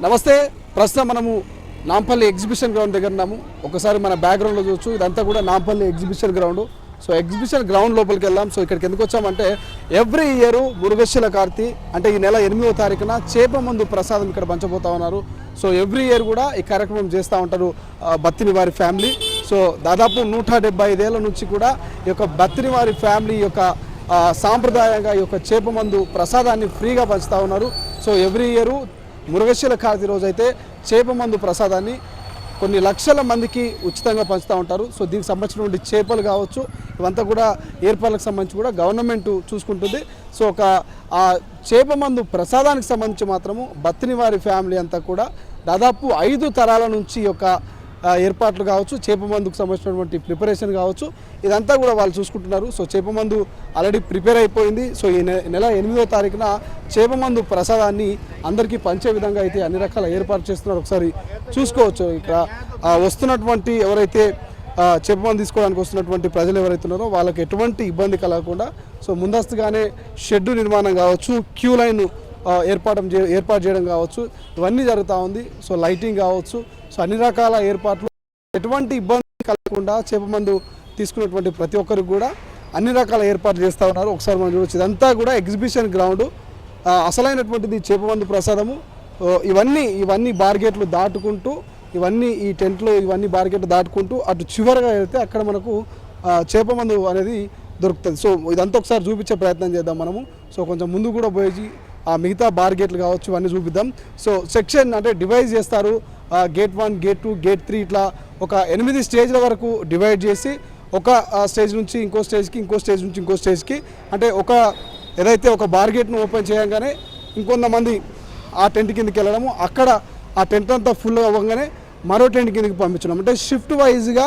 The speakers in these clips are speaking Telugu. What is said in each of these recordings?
నమస్తే. ప్రస్తుతం మనము నాంపల్లి ఎగ్జిబిషన్ గ్రౌండ్ దగ్గర ఉన్నాము. ఒకసారి మన బ్యాక్గ్రౌండ్లో చూడొచ్చు, ఇదంతా కూడా Nampally exhibition ground. So exhibition ground లోపలికి వెళ్దాం. సో ఇక్కడికి ఎందుకు వచ్చామంటే ఎవ్రీ ఇయర్ మురుగశిల కార్తీ అంటే ఈ నెల 8వ తారీఖున చేప మందు ప్రసాదం ఇక్కడ పంచబోతా ఉన్నారు. సో ఎవ్రీ ఇయర్ కూడా ఈ కార్యక్రమం చేస్తూ ఉంటారు బత్తిని వారి ఫ్యామిలీ. సో దాదాపు 175 ఏళ్ల నుంచి కూడా ఈ యొక్క బత్తిని వారి ఫ్యామిలీ యొక్క సాంప్రదాయంగా ఈ యొక్క చేప మందు ప్రసాదాన్ని ఫ్రీగా పంచుతూ ఉన్నారు. సో ఎవ్రీ ఇయర్ మురుగశిల కార్తీ రోజు అయితే చేప మందు ప్రసాదాన్ని కొన్ని లక్షల మందికి ఉచితంగా పంచుతూ ఉంటారు. సో దీనికి సంబంధించినటువంటి చేపలు కావచ్చు, ఇవంతా కూడా ఏర్పాట్లకు సంబంధించి కూడా గవర్నమెంట్ చూసుకుంటుంది. సో ఆ చేప మందు ప్రసాదానికి సంబంధించి మాత్రము బత్తిని వారి ఫ్యామిలీ అంతా కూడా దాదాపు 5 తరాల నుంచి యొక్క ఏర్పాట్లు కావచ్చు, చేప మందుకు సంబంధించినటువంటి ప్రిపరేషన్ కావచ్చు, ఇదంతా కూడా వాళ్ళు చూసుకుంటున్నారు. సో చేప మందు ఆల్రెడీ ప్రిపేర్ అయిపోయింది. సో ఈ నెల 8వ తారీఖున చేప మందు ప్రసాదాన్ని అందరికీ పంచే విధంగా అయితే అన్ని రకాల ఏర్పాటు చేస్తున్నారు. ఒకసారి చూసుకోవచ్చు. ఇక్కడ వస్తున్నటువంటి ఎవరైతే చేప మందు తీసుకోవడానికి వస్తున్నటువంటి ప్రజలు ఎవరైతే ఉన్నారో వాళ్ళకి ఎటువంటి ఇబ్బంది కలగకుండా సో ముందస్తుగానే షెడ్డు నిర్మాణం కావచ్చు, క్యూ లైన్ ఏర్పాటు చేయడం కావచ్చు, ఇవన్నీ జరుగుతూ ఉంది. సో లైటింగ్ కావచ్చు, సో అన్ని రకాల ఏర్పాట్లు ఎటువంటి ఇబ్బంది కలగకుండా చేప మందు తీసుకున్నటువంటి ప్రతి ఒక్కరికి కూడా అన్ని రకాల ఏర్పాట్లు చేస్తూ ఉన్నారు. ఒకసారి మనం చూడవచ్చు. ఇదంతా కూడా ఎగ్జిబిషన్ గ్రౌండ్. అసలైనటువంటిది చేప మందు ప్రసాదము. ఇవన్నీ బార్గేట్లు దాటుకుంటూ ఇవన్నీ ఈ టెంట్లు ఇవన్నీ బార్గేట్లు దాటుకుంటూ అటు చివరగా వెళ్తే అక్కడ మనకు చేప మందు అనేది దొరుకుతుంది. సో ఇదంతా ఒకసారి చూపించే ప్రయత్నం చేద్దాం మనము. సో కొంచెం ముందు కూడా పోయి ఆ మిగతా బార్గేట్లు కావచ్చు ఇవన్నీ చూపిద్దాం. సో సెక్షన్ అంటే డివైడ్ చేస్తారు. గేట్ 1, గేట్ 2, గేట్ 3 ఇట్లా ఒక 8 స్టేజ్ల వరకు డివైడ్ చేసి ఒక స్టేజ్ నుంచి ఇంకో స్టేజ్కి, ఇంకో స్టేజ్ నుంచి ఇంకో స్టేజ్కి, అంటే ఏదైతే ఒక బార్గేట్ను ఓపెన్ చేయగానే ఇంకొంతమంది ఆ టెంట్ కిందకి వెళ్ళడము, అక్కడ ఆ టెంట్ అంతా ఫుల్ అవ్వగానే మరో టెంట్ కిందకి పంపించడం, అంటే షిఫ్ట్ వైజ్గా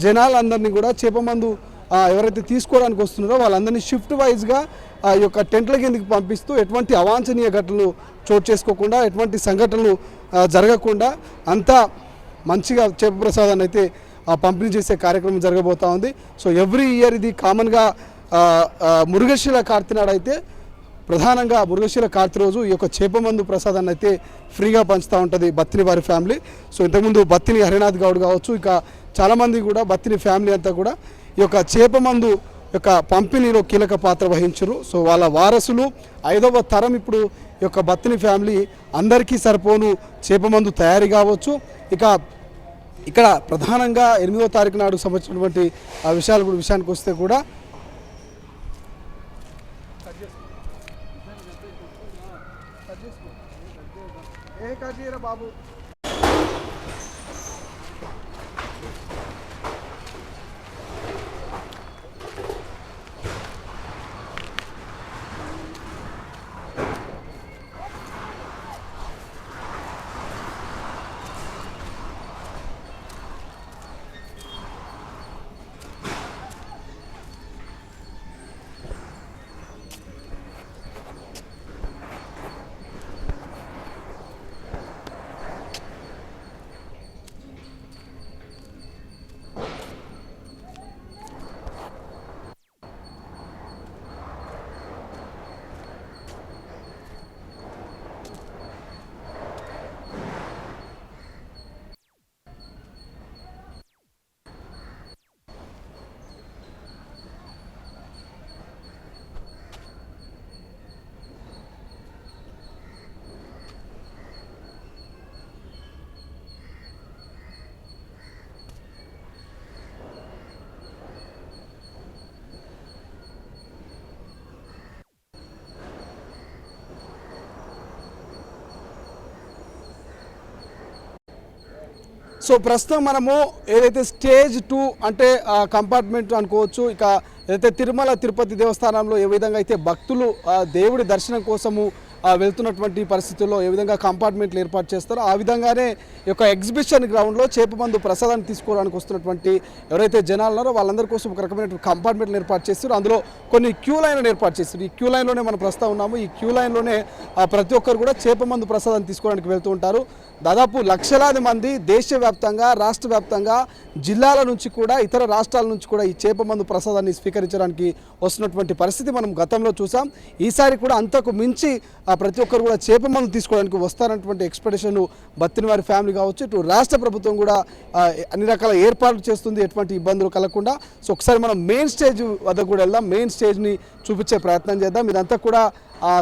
జనాలందరినీ కూడా చేప మందు ఎవరైతే తీసుకోవడానికి వస్తున్నారో వాళ్ళందరినీ షిఫ్ట్ వైజ్గా ఈ యొక్క టెంట్ల కిందకి పంపిస్తూ ఎటువంటి అవాంఛనీయ ఘటనలు చోటు చేసుకోకుండా, ఎటువంటి సంఘటనలు జరగకుండా అంతా మంచిగా చేప ప్రసాదాన్ని అయితే పంపిణీ చేసే కార్యక్రమం జరగబోతూ ఉంది. సో ఎవ్రీ ఇయర్ ఇది కామన్గా మురుగశిల కార్తీ నాడు అయితే ప్రధానంగా మురుగశిల కార్తీ రోజు ఈ యొక్క చేప మందు ప్రసాదాన్ని అయితే ఫ్రీగా పంచుతూ ఉంటుంది బత్తిని వారి ఫ్యామిలీ. సో ఇంతకుముందు బత్తిని హరినాథ్ గౌడ్ కావచ్చు, ఇక చాలామంది కూడా బత్తిని ఫ్యామిలీ అంతా కూడా ఈ యొక్క చేప మందు యొక్క పంపిణీలో కీలక పాత్ర వహించరు. సో వాళ్ళ వారసులు 5వ తరం ఇప్పుడు ఈ యొక్క బత్తిని ఫ్యామిలీ అందరికీ సరిపోను చేప మందు తయారీ కావచ్చు. ఇక్కడ ప్రధానంగా 8వ తారీఖు నాడు సంబంధించినటువంటి విషయానికి వస్తే కూడా బాబు సో ప్రస్తుతం మనము ఏదైతే స్టేజ్ 2 అంటే కంపార్ట్మెంట్ అనుకోవచ్చు. ఇక ఏదైతే తిరుమల తిరుపతి దేవస్థానంలో ఏ విధంగా అయితే భక్తులు దేవుడి దర్శనం కోసము వెళ్తున్నటువంటి పరిస్థితుల్లో ఏ విధంగా కంపార్ట్మెంట్లు ఏర్పాటు చేస్తారో ఆ విధంగానే ఈ యొక్క ఎగ్జిబిషన్ గ్రౌండ్లో చేప మందు ప్రసాదాన్ని తీసుకోవడానికి వస్తున్నటువంటి ఎవరైతే జనాలు ఉన్నారో వాళ్ళందరి కోసం ఒక రకమైన కంపార్ట్మెంట్లు ఏర్పాటు చేస్తారు. అందులో కొన్ని క్యూ లైన్లను ఏర్పాటు చేస్తారు. ఈ క్యూ లైన్లోనే మనం ప్రస్తుతం ఉన్నాము. ఈ క్యూ లైన్లోనే ప్రతి ఒక్కరు కూడా చేప మందు ప్రసాదాన్ని తీసుకోవడానికి వెళ్తూ ఉంటారు. దాదాపు లక్షలాది మంది దేశవ్యాప్తంగా, రాష్ట్ర వ్యాప్తంగా, జిల్లాల నుంచి కూడా, ఇతర రాష్ట్రాల నుంచి కూడా ఈ చేప మందు ప్రసాదాన్ని స్వీకరించడానికి వస్తున్నటువంటి పరిస్థితి మనం గతంలో చూసాం. ఈసారి కూడా అంతకు మించి ప్రతి ఒక్కరు కూడా చేప మందు తీసుకోవడానికి వస్తారన్నటువంటి ఎక్స్పెక్టేషన్ బత్తినవారి ఫ్యామిలీ కావచ్చు, ఇటు రాష్ట్ర ప్రభుత్వం కూడా అన్ని రకాల ఏర్పాట్లు చేస్తుంది, ఎటువంటి ఇబ్బందులు కలగకుండా. సో ఒకసారి మనం మెయిన్ స్టేజ్ వద్ద కూడా వెళ్దాం, మెయిన్ స్టేజ్ని చూపించే ప్రయత్నం చేద్దాం. ఇదంతా కూడా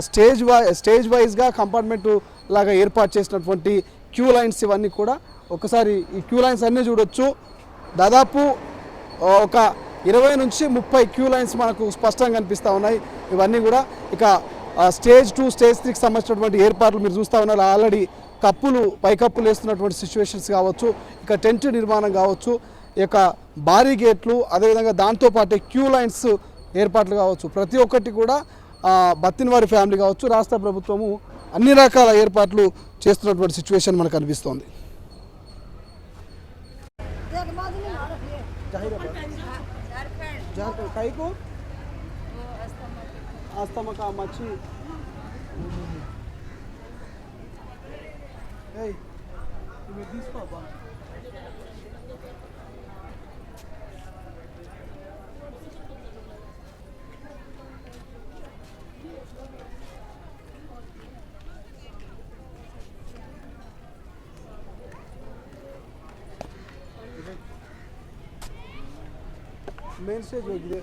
స్టేజ్ వైజ్గా కంపార్ట్మెంట్ లాగా ఏర్పాటు చేసినటువంటి క్యూ లైన్స్ ఇవన్నీ కూడా. ఒకసారి ఈ క్యూ లైన్స్ అన్నీ చూడొచ్చు. దాదాపు ఒక 20 నుంచి 30 క్యూ లైన్స్ మనకు స్పష్టంగా కనిపిస్తూ ఉన్నాయి. ఇవన్నీ కూడా ఇక స్టేజ్ 2, స్టేజ్ 3కి సంబంధించినటువంటి ఏర్పాట్లు మీరు చూస్తూ ఉన్నారు. ఆల్రెడీ పైకప్పులు వేస్తున్నటువంటి సిచ్యువేషన్స్ కావచ్చు, ఇక టెంట్ నిర్మాణం కావచ్చు, ఇక భారీ గేట్లు, అదేవిధంగా దాంతోపాటు క్యూ లైన్స్ ఏర్పాట్లు కావచ్చు, ప్రతి ఒక్కటి కూడా బత్తినవారి ఫ్యామిలీ కావచ్చు, రాష్ట్ర ప్రభుత్వము అన్ని రకాల ఏర్పాట్లు చేస్తున్నటువంటి సిచ్యువేషన్ మనకు అనిపిస్తోంది. ಮೇನ್ ಸ್ಟೇಜ್ ಹೋಗಿದೆ.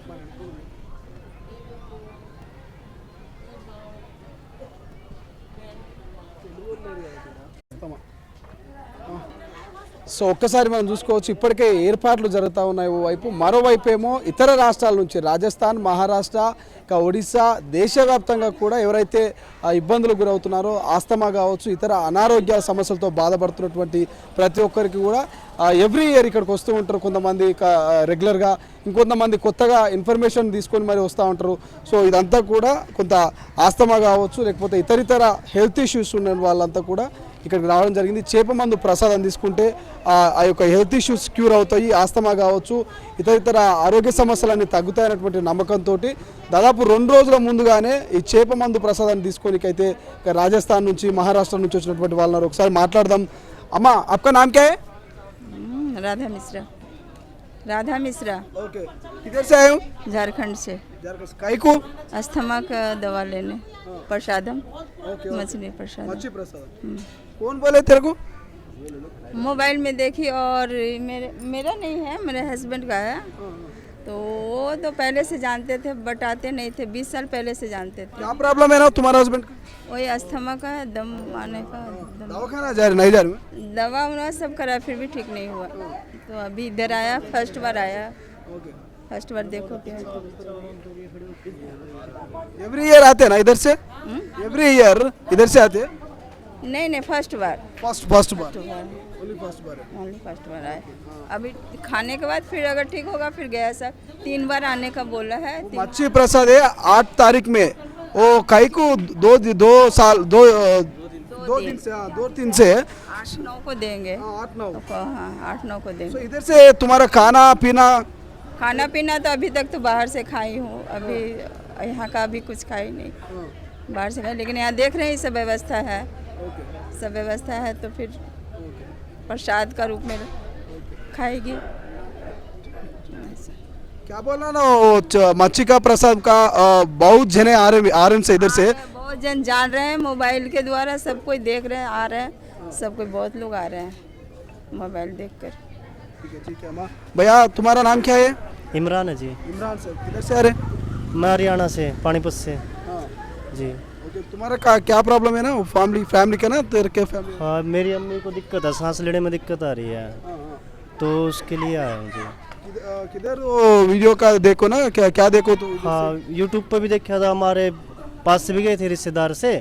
సో ఒక్కసారి మనం చూసుకోవచ్చు, ఇప్పటికే ఏర్పాట్లు జరుగుతూ ఉన్నాయి ఓవైపు. మరోవైపు ఏమో ఇతర రాష్ట్రాల నుంచి రాజస్థాన్, మహారాష్ట్ర, ఇంకా ఒడిశా, దేశవ్యాప్తంగా కూడా ఎవరైతే ఇబ్బందులకు గురవుతున్నారో, ఆస్తమా కావచ్చు, ఇతర అనారోగ్య సమస్యలతో బాధపడుతున్నటువంటి ప్రతి ఒక్కరికి కూడా ఎవ్రీ ఇయర్ ఇక్కడికి వస్తూ ఉంటారు. కొంతమంది రెగ్యులర్గా, ఇంకొంతమంది కొత్తగా ఇన్ఫర్మేషన్ తీసుకొని మరి వస్తూ ఉంటారు. సో ఇదంతా కూడా కొంత ఆస్తమా కావచ్చు, లేకపోతే ఇతరితర హెల్త్ ఇష్యూస్ ఉన్న వాళ్ళంతా కూడా ఇక్కడికి రావడం జరిగింది. చేప మందు ప్రసాదం తీసుకుంటే ఆ యొక్క హెల్త్ ఇష్యూస్ క్యూర్ అవుతాయి, ఆస్తమా కావచ్చు, ఇతరితర ఆరోగ్య సమస్యలన్నీ తగ్గుతాయన్నటువంటి నమ్మకంతో దాదాపు 2 రోజుల ముందుగానే ఈ చేప మందు ప్రసాదాన్ని తీసుకోనికైతే రాజస్థాన్ నుంచి, మహారాష్ట్ర నుంచి వచ్చినటువంటి వాళ్ళని ఒకసారి మాట్లాడదాం. అమ్మా, आपका नाम क्या है? राधा मिश्रा। राधा मिश्रा। ओके, किधर से आए हो? झारखंड से। काहे को? अस्थमा का दवा लेने। प्रसादम। ओके, मछली प्रसादम। मच्छी प्रसाद। कौन बोले तेरे को? मोबाइल में देखी और मेरा नहीं है, मेरे हस्बैंड का है। तो वो तो पहले से जानते थे, बट आते नहीं थे, 20 साल पहले से जानते थे। क्या प्रॉब्लम है ना तुम्हारा हस्बैंड को? वही अस्थमा का है, दम आने का। दवाखाना जा रहे नहीं जा रहे? दवा उन्होंने सब करा, फिर भी ठीक नहीं हुआ। तो अभी इधर आया, फर्स्ट बार आया। ओके, फर्स्ट बार देखो क्या। एवरी ईयर आते हैं ना इधर से? एवरी ईयर इधर से आते हैं? नहीं, फर्स्ट बार। फर्स्ट बार ओनली फर्स्ट बार आए। अभी खाने के बाद फिर अगर ठीक होगा फिर गया सर, 3 बार आने का बोला है। मच्छी प्रसाद है 8 तारीख में। वो काई को 2 दिन से, 2-3 से 8-9 को देंगे। 8-9 8-9 को देंगे। तो इधर से तुम्हारा खाना पीना तो अभी तक तो बाहर से खाई हूँ, अभी यहाँ का अभी कुछ खाई नहीं, बाहर से खाई। लेकिन यहाँ देख रहे हैं सब व्यवस्था है, सब व्यवस्था है, तो फिर प्रसाद का रूप में खाएगी। क्या बोला ना, मच्छी का प्रसाद का बहुत जने आ रहे हैं से इधर से। बहुत जन जान रहे हैं, मोबाइल के द्वारा सब कोई देख रहे हैं, आ रहे हैं, सब कोई बहुत लोग आ रहे हैं मोबाइल देखकर। ठीक है माँ। भैया तुम्हारा नाम क्या है? इमरान है जी। इमरान सर, किधर से आ रहे? मैं हरियाणा से, पानीपत से। हाँ जी। ओके, तुम्हारा क्या प्रॉब्लम है ना, फैमिली का ना, तेरे क्या फैमिली? हाँ, मेरी अम्मी को दिक्कत है, सांस लेने में दिक्कत आ रही है, हाँ, तो उसके लिए आया हूँ जी। किधर वो वीडियो का देखो ना, क्या देखो तो? हाँ, यूट्यूब पर भी देखा था, हमारे पास से भी गए थे रिश्तेदार से,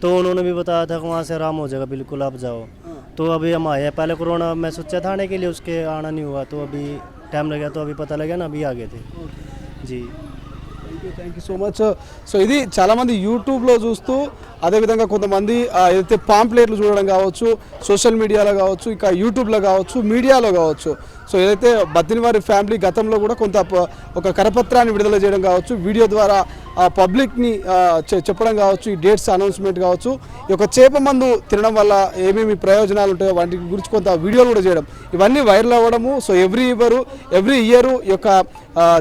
तो उन्होंने भी बताया था कि वहाँ से आराम हो जाएगा, बिल्कुल आप जाओ। तो अभी हम आए हैं, पहले कोरोना मैं सोचा था आने के लिए, उसके आना नहीं हुआ, तो अभी टाइम लगा, तो अभी पता लगा ना, अभी आ गए थे जी। Thank you so much. So ఇది చాలామంది యూట్యూబ్లో చూస్తూ, అదేవిధంగా కొంతమంది ఏదైతే పాంప్లెట్లు చూడడం కావచ్చు, సోషల్ మీడియాలో కావచ్చు, ఇక యూట్యూబ్లో కావచ్చు, మీడియాలో కావచ్చు. సో ఏదైతే బత్తినవారి ఫ్యామిలీ గతంలో కూడా కొంత ఒక కరపత్రాన్ని విడుదల చేయడం కావచ్చు, వీడియో ద్వారా పబ్లిక్ని చెప్పడం కావచ్చు, ఈ డేట్స్ అనౌన్స్మెంట్ కావచ్చు, ఈ యొక్క చేప మందు తినడం వల్ల ఏమేమి ప్రయోజనాలు ఉంటాయో వాటి గురించి కొంత వీడియోలు కూడా చేయడం, ఇవన్నీ వైరల్ అవ్వడము. సో ఎవ్రీ ఇయర్ ఈ యొక్క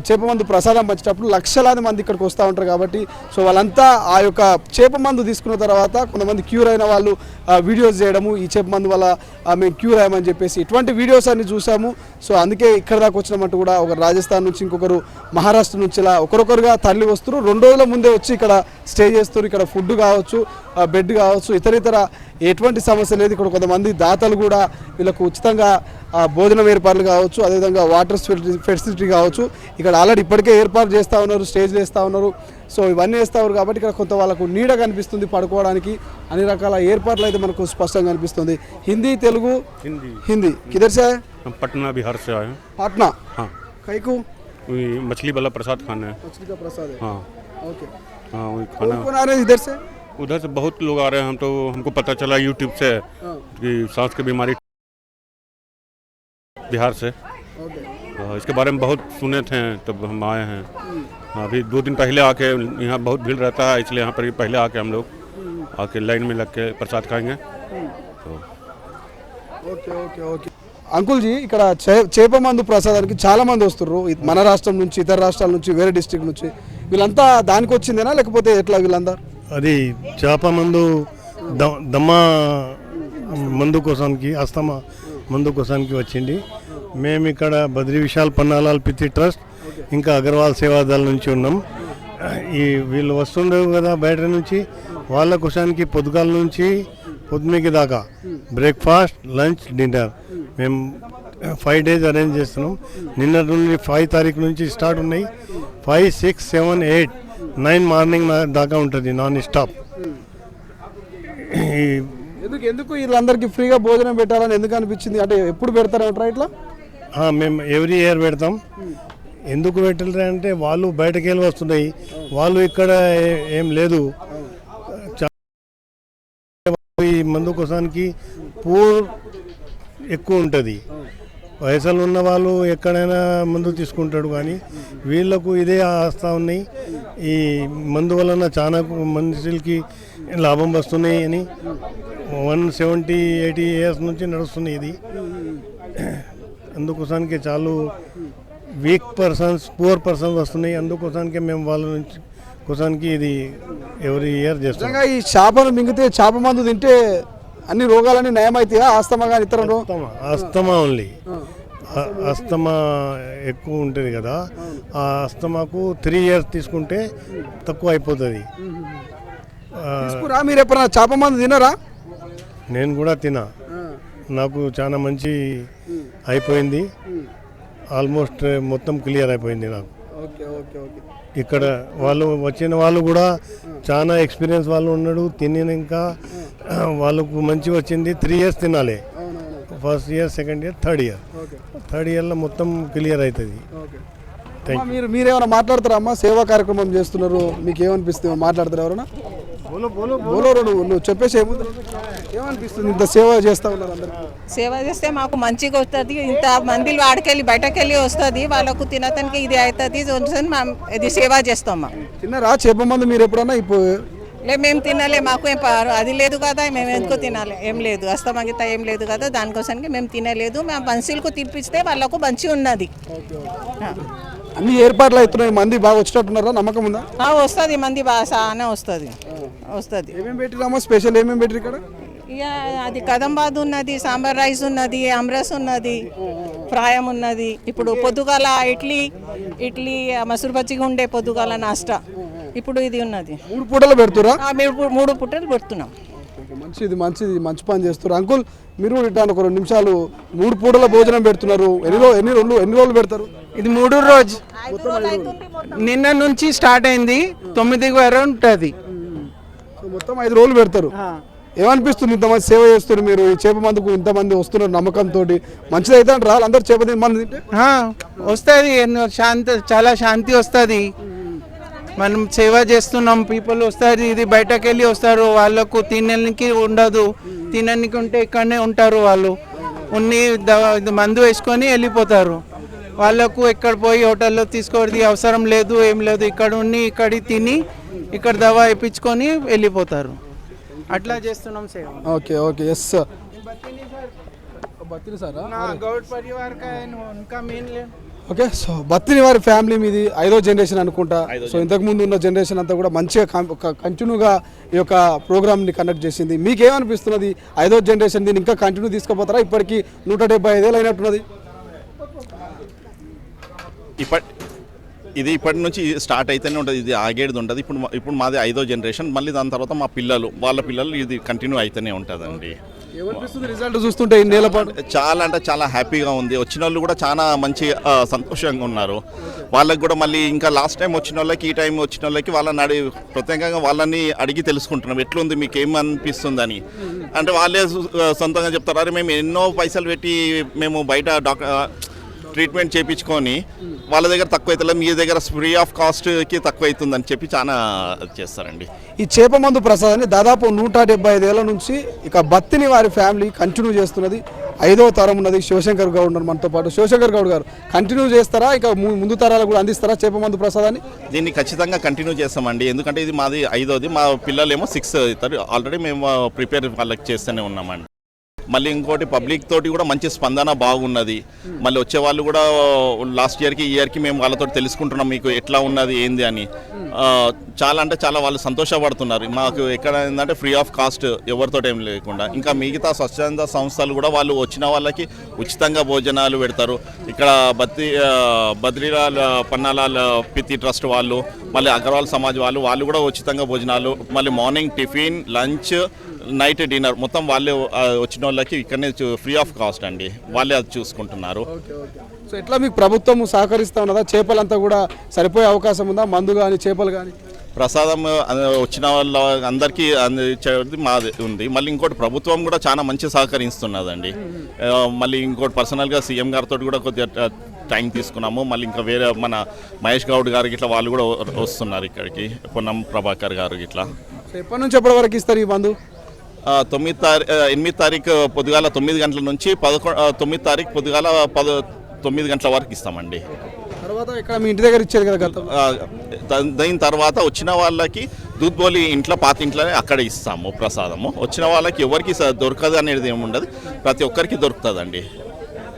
చేప మందు ప్రసాదం వచ్చేటప్పుడు లక్షలాది మంది ఇక్కడికి వస్తూ ఉంటారు కాబట్టి సో వాళ్ళంతా ఆ యొక్క చేప మందు తీసుకున్న తర్వాత కొంతమంది క్యూర్ అయిన వాళ్ళు వీడియోస్ చేయడము, ఈ చేప మందు వల్ల మేము క్యూర్ అయ్యామని చెప్పేసి ఇటువంటి వీడియోస్ అన్ని చూసాము. సో అందుకే ఇక్కడ దాకా వచ్చినామంటూ కూడా ఒక రాజస్థాన్ నుంచి, ఇంకొకరు మహారాష్ట్ర నుంచి, ఇలా ఒకరొకరుగా తరలి వస్తారు. 2 రోజుల ముందే వచ్చి ఇక్కడ స్టే చేస్తారు. ఇక్కడ ఫుడ్ కావచ్చు, బెడ్ కావచ్చు, ఇతర ఎటువంటి సమస్య లేదు. ఇక్కడ కొంతమంది దాతలు కూడా వీళ్ళకు ఉచితంగా భోజనం ఏర్పాట్లు కావచ్చు, అదేవిధంగా వాటర్ ఫెసిలిటీ కావచ్చు ఇక్కడ ఆల్రెడీ ఇప్పటికే ఏర్పాటు చేస్తూ ఉన్నారు, స్టేజ్లు వేస్తూ ఉన్నారు. సో ఇవన్నీ వేస్తూ ఉన్నారు కాబట్టి ఇక్కడ కొంత వాళ్ళకు నీడ కనిపిస్తుంది పడుకోవడానికి. అన్ని రకాల ఏర్పాట్లు అయితే మనకు స్పష్టంగా కనిపిస్తుంది. హిందీ, తెలుగు, హింदी किधर से आए? हम पटना बिहार से आए हैं। पाटना। हाँ, कहीं को वही मछली वाला प्रसाद खाना है। मछली का प्रसाद है। हाँ ओके। हाँ, वही खाना। कौन आ रहे हैं इधर से? उधर से बहुत लोग आ रहे हैं। हम तो हमको पता चला यूट्यूब से हाँ। कि सांस की बीमारी बिहार से, ओके। इसके बारे में बहुत सुने थे, तब हम आए हैं। अभी 2 दिन पहले आके, यहाँ बहुत भीड़ रहता है इसलिए यहाँ पर पहले आके हम लोग आके लाइन में लग के प्रसाद खाएंगे। तो okay okay okay uncle ji, ఇక్కడ చేప మందు ప్రసాదానికి చాలా మంది వస్తున్నారు. మన రాష్ట్రం నుంచి, ఇతర రాష్ట్రాల నుంచి, వేరే డిస్ట్రిక్ట్ నుంచి. వీళ్ళంతా దానికి వచ్చిందేనా లేకపోతే ఎట్లా వీళ్ళందరూ? అది చేప మందు దమ్మ మందు కోసానికి, అస్తమా మందు కోసానికి వచ్చింది. మేము ఇక్కడ బద్రీ విశాల్ పన్నాలాల్ పిత్తి ట్రస్ట్ ఇంకా అగర్వాల్ సేవాదళ నుంచి ఉన్నాం. ఈ వీళ్ళు వస్తుండేవి కదా బయట నుంచి, వాళ్ళ కోసానికి పొద్దుగాల నుంచి పొద్దుమికి దాకా బ్రేక్ఫాస్ట్, లంచ్, డిన్నర్ మేము 5 days అరేంజ్ చేస్తున్నాం. నిన్నటి నుండి 5 తారీఖు నుంచి స్టార్ట్ ఉన్నాయి. 5, 6, 7, 8, 9 మార్నింగ్ దాకా ఉంటుంది నాన్ స్టాప్. ఎందుకు వీళ్ళందరికీ ఫ్రీగా భోజనం పెట్టాలని ఎందుకు అనిపించింది? అంటే ఎప్పుడు పెడతారంటారా ఇట్లా? మేము ఎవ్రీ ఇయర్ పెడతాం. ఎందుకు పెట్టలే అంటే వాళ్ళు బయటకు వెళ్ళి వస్తున్నాయి, వాళ్ళు ఇక్కడ ఏం లేదు. ఈ మందు కోసానికి పూర్ ఎక్కువ ఉంటుంది. వయసులో ఉన్న వాళ్ళు ఎక్కడైనా మందు తీసుకుంటాడు, కానీ వీళ్ళకు ఇదే ఆస్తా ఉన్నాయి. ఈ మందు వలన చాలా మనుషులకి లాభం వస్తున్నాయి అని 170-80 years నుంచి నడుస్తున్నాయి ఇది. అందుకోసానికి చాలా వీక్ పర్సన్స్, పూర్ పర్సన్స్ వస్తున్నాయి. అందుకోసానికి మేము వాళ్ళ నుంచి కోసానికి ఇది ఎవ్రీ ఇయర్ చేస్తాం. నిజంగా ఈ చేపలు మింగితే, చేప మందు తింటే అన్ని రోగాలన్నీ నయమవుతాయా? ఆస్తమా కానీ ఇతర అస్తమా ఓన్లీ, అస్తమా ఎక్కువ ఉంటుంది కదా, ఆ అస్తమాకు 3 years తీసుకుంటే తక్కువ అయిపోతుంది. మీరు ఎప్పుడైనా చేప మందు తినరా? నేను కూడా తినా, నాకు చాలా మంచి అయిపోయింది. ఆల్మోస్ట్ మొత్తం క్లియర్ అయిపోయింది నాకు. Okay okay okay. ఇక్కడ వాళ్ళు వచ్చిన వాళ్ళు కూడా చాలా ఎక్స్పీరియన్స్ వాళ్ళు ఉన్నాడు. తిన్నాక వాళ్ళకు మంచి వచ్చింది. 3 years తినాలి. First year, second year, third ఇయర్లో మొత్తం క్లియర్ అవుతుంది. మీరేమైనా మాట్లాడతారా అమ్మా? సేవా కార్యక్రమం చేస్తున్నారు, మీకు ఏమనిపిస్తుంది? మాట్లాడతారు ఎవరైనా? నువ్వు చెప్పేసి ఏమనిపిస్తుంది? ఇంత సేవ చేస్తా ఉన్నారు అందరూ. సేవ చేస్తే మాకు మంచిగా వస్తుంది. ఇంత మంది వాడికెళ్ళి బయటకెళ్ళి వస్తుంది, వాళ్ళకు తినటానికి ఇది అవుతుంది. ఇది సేవ చేస్తాం. తిన్నారా చేప మందు మీరు ఎప్పుడన్నా? ఇప్పుడు మేము తినాలి, మాకు ఏం అది లేదు కదా, మేము ఎందుకు తినాలి? ఏం లేదు, అస్తమంగిత ఏం లేదు కదా, దానికోసానికి మేము తినలేదు. మేము మనుషులకు తినిపిస్తే వాళ్ళకు మంచిగా ఉన్నది. అన్ని ఏర్పాట్లు అవుతున్నాయి, మంది బాగా వచ్చేటట్టున్నారా? నమ్మకం ఉందా? వస్తుంది, మంది బాగా చాలా వస్తుంది. ఏమేమి పెట్టిరామా? స్పెషల్ ఏమేమి పెట్టిరు ఇక్కడ? ఇక అది కదంబాద్ ఉన్నది, సాంబార్ రైస్ ఉన్నది, అమరస్ ఉన్నది, ఫ్రాయం ఉన్నది. ఇప్పుడు పొద్దుగాల ఇడ్లీ మసూరు బజ్జిగా ఉండే పొద్దుగాల నాస్టా. ఇప్పుడు ఇది ఉన్నది. 3 పూటలు పెడుతురా? 3 పూటలు పెడుతున్నాం. మంచిది మంచిది, మంచి పని చేస్తారు అంకుల్. మీరు ఇట్లా ఒక 2 నిమిషాలు 3 పూటల భోజనం పెడుతున్నారు. ఎన్ని రోజులు పెడతారు? ఇది 3 రోజు. నిన్న నుంచి స్టార్ట్ అయింది, 9 వరకు ఉంటుంది. మొత్తం 5 రోజులు పెడతారు. ఏమనిపిస్తుంది ఇంతమంది సేవ చేస్తున్నారు మీరు? ఈ చేప మందుకు ఇంతమంది వస్తున్నారు నమ్మకంతో. మంచిది అయితే అంటే రాళ్ళు అందరు చేప మంది తింటే వస్తుంది, చాలా శాంతి వస్తుంది. మనం సేవ చేస్తున్నాం, పీపుల్ వస్తారు, ఇది బయటకు వెళ్ళి వస్తారు, వాళ్ళకు తినడానికి ఉండదు. తినడానికి ఉంటే ఇక్కడనే ఉంటారు వాళ్ళు, మందు వేసుకొని వెళ్ళిపోతారు. వాళ్ళకు ఎక్కడ పోయి హోటల్లో తీసుకోవడం అవసరం లేదు, ఏం లేదు. ఇక్కడ ఉండి ఇక్కడ తిని ఇక్కడ దవా ఇప్పించుకొని వెళ్ళిపోతారు. అట్లా చేస్తున్నాం సేవ. ఓకే ఓకే ఎస్ బత్తిని సారా గౌడ్ పరివార్ కా ఉన్కా మెయిన్ లే. ఓకే సో బత్తిని వారి ఫ్యామిలీ మీది 5వ జనరేషన్ అనుకుంటా. సో ఇంతకు ముందు ఉన్న జనరేషన్ అంతా కూడా మంచిగా కంటిన్యూగా ఈ యొక్క ప్రోగ్రామ్ని కండక్ట్ చేసింది. మీకేమనిపిస్తున్నది 5వ జనరేషన్ దీన్ని ఇంకా కంటిన్యూ తీసుకుపోతారా? ఇప్పటికీ 175 ఏళ్ళు అయినట్టున్నది. ఇది ఇప్పటి నుంచి స్టార్ట్ అయితేనే ఉంటుంది, ఇది ఆగేది ఉంటుంది. ఇప్పుడు మాది 5వ జనరేషన్, మళ్ళీ దాని తర్వాత మా పిల్లలు వాళ్ళ పిల్లలు ఇది కంటిన్యూ అయితేనే ఉంటుందండి. ఏమనిపిస్తుంది రిజల్ట్ చూస్తుంటే ఇన్నేళ్ల పాటు? చాలా అంటే చాలా హ్యాపీగా ఉంది. వచ్చిన వాళ్ళు కూడా చాలా మంచి సంతోషంగా ఉన్నారు. వాళ్ళకి కూడా మళ్ళీ ఇంకా లాస్ట్ టైం వచ్చిన వాళ్ళకి ఈ టైం వచ్చిన వాళ్ళకి వాళ్ళని ప్రత్యేకంగా వాళ్ళని అడిగి తెలుసుకుంటున్నాం ఎట్లుంది మీకు ఏమనిపిస్తుందని. అంటే వాళ్ళే సొంతంగా చెప్తారు, అరే మేము ఎన్నో పైసలు పెట్టి మేము బయట ట్రీట్మెంట్ చేయించుకొని వాళ్ళ దగ్గర తక్కువ అవుతుంది, మీ దగ్గర ఫ్రీ ఆఫ్ కాస్ట్కి తక్కువ అవుతుందని చెప్పి చాలా చేస్తారండి. ఈ చేపమందు ప్రసాదాన్ని దాదాపు 175 ఏళ్ల నుంచి ఇక బత్తిని వారి ఫ్యామిలీ కంటిన్యూ చేస్తున్నది. 5వ తరం ఉన్నది. శివశంకర్ గౌడ్ ఉన్నారు మనతో పాటు. శివశంకర్ గౌడ్ గారు కంటిన్యూ చేస్తారా, ఇక ముందు తరాలు కూడా అందిస్తారా చేపమందు ప్రసాదాన్ని? దీన్ని ఖచ్చితంగా కంటిన్యూ చేస్తామండి, ఎందుకంటే ఇది మాది 5వది, మా పిల్లలేమో 6 అవుతారు. ఆల్రెడీ మేము ప్రిపేర్ వాళ్ళకి చేస్తూనే ఉన్నామండి. మళ్ళీ ఇంకోటి పబ్లిక్ తోటి కూడా మంచి స్పందన బాగున్నది. మళ్ళీ వచ్చే వాళ్ళు కూడా లాస్ట్ ఇయర్కి ఈ ఇయర్కి మేము వాళ్ళతో తెలుసుకుంటున్నాం మీకు ఎట్లా ఉన్నది ఏంది అని. చాలా అంటే చాలా వాళ్ళు సంతోషపడుతున్నారు. మాకు ఎక్కడ ఏంటంటే ఫ్రీ ఆఫ్ కాస్ట్ ఎవరితో ఏం లేకుండా. ఇంకా మిగతా స్వచ్ఛంద సంస్థలు కూడా వాళ్ళు వచ్చిన వాళ్ళకి ఉచితంగా భోజనాలు పెడతారు. ఇక్కడ బద్రీలాల్ పన్నాలాల్ పితి ట్రస్ట్ వాళ్ళు, మళ్ళీ అగర్వాల్ సమాజ్ వాళ్ళు కూడా ఉచితంగా భోజనాలు, మళ్ళీ morning tiffin, lunch, night dinner మొత్తం వాళ్ళే వచ్చిన వాళ్ళకి ఇక్కడనే ఫ్రీ ఆఫ్ కాస్ట్ అండి, వాళ్ళే అది చూసుకుంటున్నారు. సో ఎట్లా మీకు ప్రభుత్వం సహకరిస్తూ ఉన్నదా? చేపలంతా కూడా సరిపోయే అవకాశం ఉందా? మందు కానీ చేపలు కానీ ప్రసాదం వచ్చిన వాళ్ళ అందరికీ అందించేది మాది ఉంది. మళ్ళీ ఇంకోటి ప్రభుత్వం కూడా చాలా మంచి సహకరిస్తున్నదండి. మళ్ళీ ఇంకోటి పర్సనల్గా సీఎం గారితో కూడా కొద్దిగా టైం తీసుకున్నాము. మళ్ళీ ఇంకా వేరే మన మహేష్ గౌడ్ గారికి ఇట్లా వాళ్ళు కూడా వస్తున్నారు ఇక్కడికి, పొన్నం ప్రభాకర్ గారు ఇట్లా. ఎప్పటి నుంచి ఎప్పటి వరకు ఇస్తారు ఈ మందు? 8 తారీఖు పొద్దుగాల 9 గంటల నుంచి 9 తారీఖు పొద్దుగాల 9 గంటల వరకు ఇస్తామండి. తర్వాత ఇక్కడ మీ ఇంటి దగ్గర ఇచ్చేది కదా? దాని తర్వాత వచ్చిన వాళ్ళకి దూద్బోలి ఇంట్లో పాత ఇంట్లోనే అక్కడ ఇస్తాము ప్రసాదము. వచ్చిన వాళ్ళకి ఎవరికి దొరకదు అనేది ఏమి ఉండదు, ప్రతి ఒక్కరికి దొరుకుతుందండి.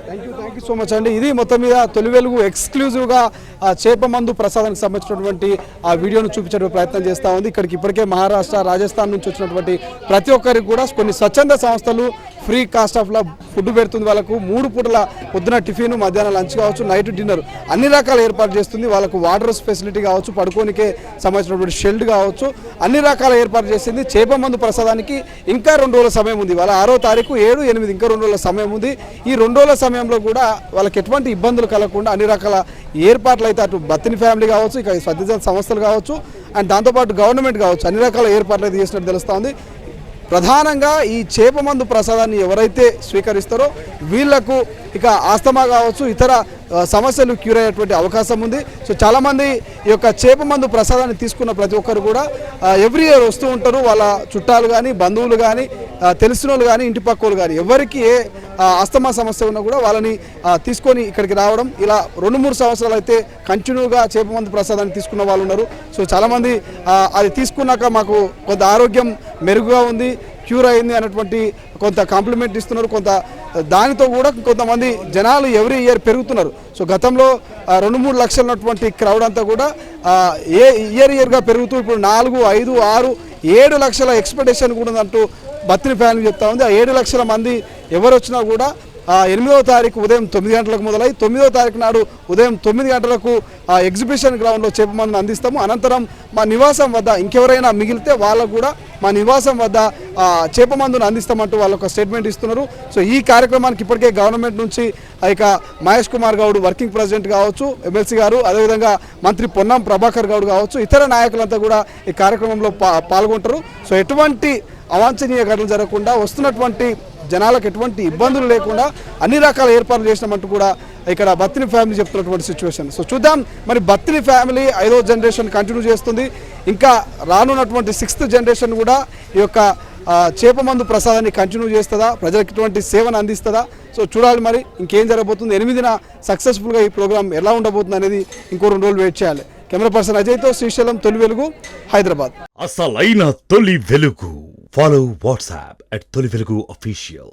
థ్యాంక్ యూ సో మచ్ అండి. ఇది మొత్తం మీద తొలి వెలుగు ఎక్స్క్లూజివ్గా చేపమందు ప్రసాదానికి సంబంధించినటువంటి ఆ వీడియోను చూపించే ప్రయత్నం చేస్తూ ఉంది. ఇక్కడికి ఇప్పటికే మహారాష్ట్ర, రాజస్థాన్ నుంచి వచ్చినటువంటి ప్రతి ఒక్కరికి కూడా కొన్ని స్వచ్ఛంద సంస్థలు ఫ్రీ కాస్ట్ ఆఫ్లో ఫుడ్ పెడుతుంది. వాళ్ళకు 3 పూటల పొద్దున టిఫిన్, మధ్యాహ్నం లంచ్ కావచ్చు, నైట్ డిన్నర్ అన్ని రకాల ఏర్పాటు చేస్తుంది. వాళ్ళకు వాటర్ ఫెసిలిటీ కావచ్చు, పడుకోనికే సంబంధించినటువంటి షెల్డ్ కావచ్చు, అన్ని రకాల ఏర్పాటు చేసింది. చేపమందు ప్రసాదానికి ఇంకా 2 రోజుల సమయం ఉంది. వాళ్ళ 6వ తారీఖు 7, 8 ఇంకా 2 రోజుల సమయం ఉంది. ఈ 2 రోజుల సమయంలో కూడా వాళ్ళకి ఎటువంటి ఇబ్బందులు కలగకుండా అన్ని రకాల ఏర్పాట్లు అయితే అటు బత్తిని ఫ్యామిలీ కావచ్చు, ఇక స్వచ్ఛంద సంస్థలు కావచ్చు, అండ్ దాంతోపాటు గవర్నమెంట్ కావచ్చు, అన్ని రకాల ఏర్పాట్లు అయితే చేసినట్టు తెలుస్తూ ఉంది. ప్రధానంగా ఈ చేపమందు ప్రసాదాన్ని ఎవరైతే స్వీకరిస్తారో వీళ్లకు ఇక ఆస్తమా కావచ్చు, ఇతర సమస్యలు క్యూర్ అయ్యేటువంటి అవకాశం ఉంది. సో చాలామంది ఈ యొక్క చేపమందు ప్రసాదాన్ని తీసుకున్న ప్రతి ఒక్కరు కూడా ఎవ్రీ ఇయర్ వస్తూ ఉంటారు. వాళ్ళ చుట్టాలు కానీ, బంధువులు కానీ, తెలిసిన వాళ్ళు కానీ, ఇంటి పక్క వాళ్ళు కానీ, ఎవరికి ఏ ఆస్తమా సమస్య ఉన్నా కూడా వాళ్ళని తీసుకొని ఇక్కడికి రావడం. ఇలా 2-3 సంవత్సరాలు అయితే కంటిన్యూగా చేపమందు ప్రసాదాన్ని తీసుకున్న వాళ్ళు ఉన్నారు. సో చాలామంది అది తీసుకున్నాక మాకు కొంత ఆరోగ్యం మెరుగుగా ఉంది, క్యూర్ అయింది అన్నటువంటి కొంత కాంప్లిమెంట్ ఇస్తున్నారు. కొంత దానితో కూడా కొంతమంది జనాలు ఎవ్రీ ఇయర్ పెరుగుతున్నారు. సో గతంలో 2-3 లక్షలు ఉన్నటువంటి క్రౌడ్ అంతా కూడా ఇయర్గా పెరుగుతూ ఇప్పుడు 4, 5, 6, 7 లక్షల ఎక్స్పెక్టేషన్ కూడా ఉందంటూ బత్తిని ఫ్యామిలీ చెప్తా ఉంది. ఆ 7 లక్షల మంది ఎవరు వచ్చినా కూడా 8వ తారీఖు ఉదయం 9 గంటలకు మొదలై 9వ తారీఖు నాడు ఉదయం 9 గంటలకు ఎగ్జిబిషన్ గ్రౌండ్లో చేపమందును అందిస్తాము. అనంతరం మా నివాసం వద్ద ఇంకెవరైనా మిగిలితే వాళ్ళకు కూడా మా నివాసం వద్ద చేపమందును అందిస్తామంటూ వాళ్ళు ఒక స్టేట్మెంట్ ఇస్తున్నారు. సో ఈ కార్యక్రమానికి ఇప్పటికే గవర్నమెంట్ నుంచి ఇక మహేష్ కుమార్ గౌడ్ వర్కింగ్ ప్రెసిడెంట్ కావచ్చు, ఎమ్మెల్సీ గారు, అదేవిధంగా మంత్రి పొన్నం ప్రభాకర్ గౌడ్ కావచ్చు, ఇతర నాయకులంతా కూడా ఈ కార్యక్రమంలో పాల్గొంటారు. సో ఎటువంటి అవాంఛనీయ ఘటనలు జరగకుండా, వస్తున్నటువంటి జనాలకు ఎటువంటి ఇబ్బందులు లేకుండా అన్ని రకాల ఏర్పాట్లు చేసినామంటూ కూడా ఇక్కడ బత్తిని ఫ్యామిలీ చెప్తున్నటువంటి సిచ్యువేషన్. సో చూద్దాం మరి బత్తిని ఫ్యామిలీ 5వ జనరేషన్ కంటిన్యూ చేస్తుంది. ఇంకా రానున్నటువంటి 6th జనరేషన్ కూడా ఈ యొక్క చేప మందు ప్రసాదాన్ని కంటిన్యూ చేస్తుందా, ప్రజలకు ఇటువంటి సేవను అందిస్తుందా? సో చూడాలి మరి ఇంకేం జరగబోతుంది. 8న సక్సెస్ఫుల్గా ఈ ప్రోగ్రామ్ ఎలా ఉండబోతుంది అనేది ఇంకో 2 రోజులు వెయిట్ చేయాలి. కెమెరా పర్సన్ అజయ్తో శ్రీశైలం, తొలి వెలుగు, హైదరాబాద్. అసలైన తొలి వెలుగు. ఫాలో వాట్సాప్ @తొలి వెలుగు official.